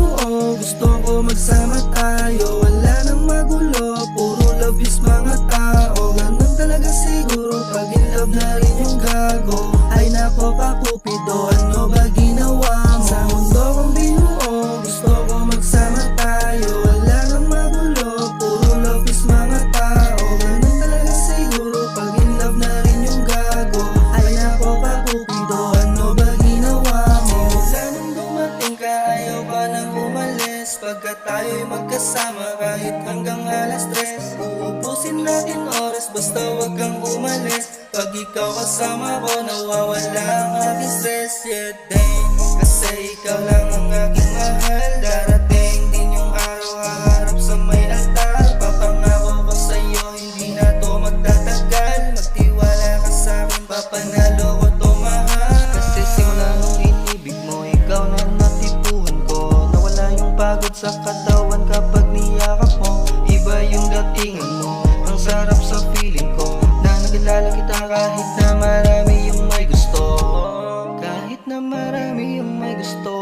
binuo, gusto ko magsama tayo. Wala nang magulo, puro love is mga tao. Ganun talaga siguro, pag in love na rin yung gago. Ay nako ka Cupido, ano ba ginawa mo? Sa mundo kong binuo, gusto ko magsama tayo. Wala nang magulo, puro love is mga tao. Ganun talaga siguro, pag in love na rin yung gago. Ay nako ka Cupido, ano ba ginawa mo? Simula nung dumating ka, ayaw ka nang umalis. Pagka tayo'y magkasama, kahit hanggang alas 3, uubusin natin oras, basta wag kang umalis. Pag ikaw kasama ko, nawawala ang aking stress. Yeah, dang, kasi ikaw lang ang aking mahal. Darating din yung araw, haharap sa may altar. Papangako ko sa'yo, hindi na to magtatagal. Magtiwala ka sa'kin, papanalo ko to mahal. Kasi simula nung inibig mo, ikaw na natipuhan ko. Nawala yung pagod sa katawan kapag niyakap mo. Iba yung datingan mo, ang sarap sa feeling ko. Na nakilala kita kahit na marami yung may gusto. Kahit na marami yung may gusto,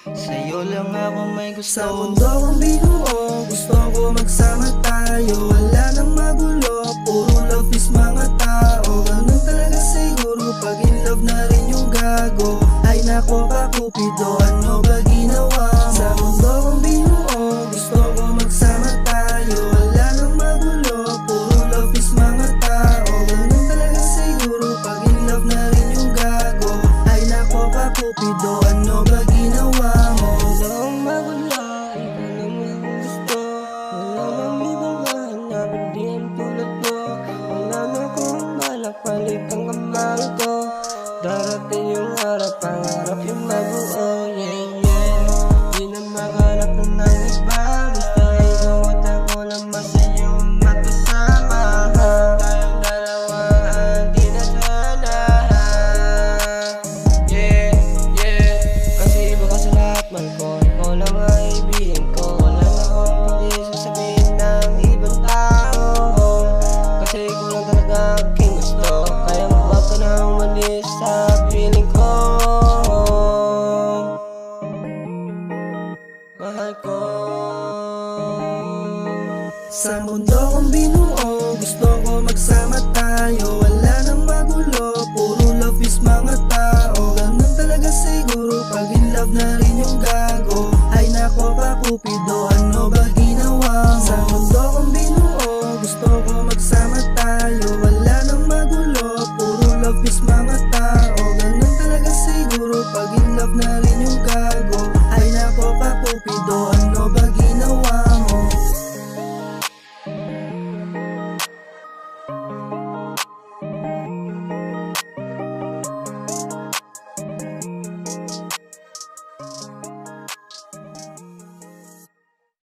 sa'yo lang ako may gusto. Sa mundo kong binuo, gusto ko magsama tayo. Wala nang magulo, puro love is mga tao. Ganun talaga siguro, pag in love na rin yung gago. Ay nako ka Cupido, ano ba ginawa mo? Sa mundo kong binuo, gusto ko magsama tayo. Wala nang magulo, puro love is mga tao. Ganun talaga siguro, pag in love na rin yung gago. Ay nako ka Cupido, ano ba ginawa mo? Walang magulo, ikaw lang ang gusto. Wala nang ibang mahanapin, di ang tulad mo. Wala na akong balak, balik ang kamahal ko. Darating yung harap, pangarap yung mabuo. Yeah, yeah, di na magalap ng iba. Basta ikaw at ako lang masaya magkasama. Tayong dalawa, di na sana. Yeah, yeah, kasi iba ka sa lahat, mahal ko. Ikaw lang ang ibigin ko. Wala na akong pag-isasabihin ng ibang tao. Kasi ikaw lang talaga aking gusto. Kaya wag ka na umalis sa piling ko. Mahal ko. Sa mundo kong binuo, gusto ko magsama tayo. Wala nang magulo, puro love is mga tao. Ganun talaga siguro, pag in love na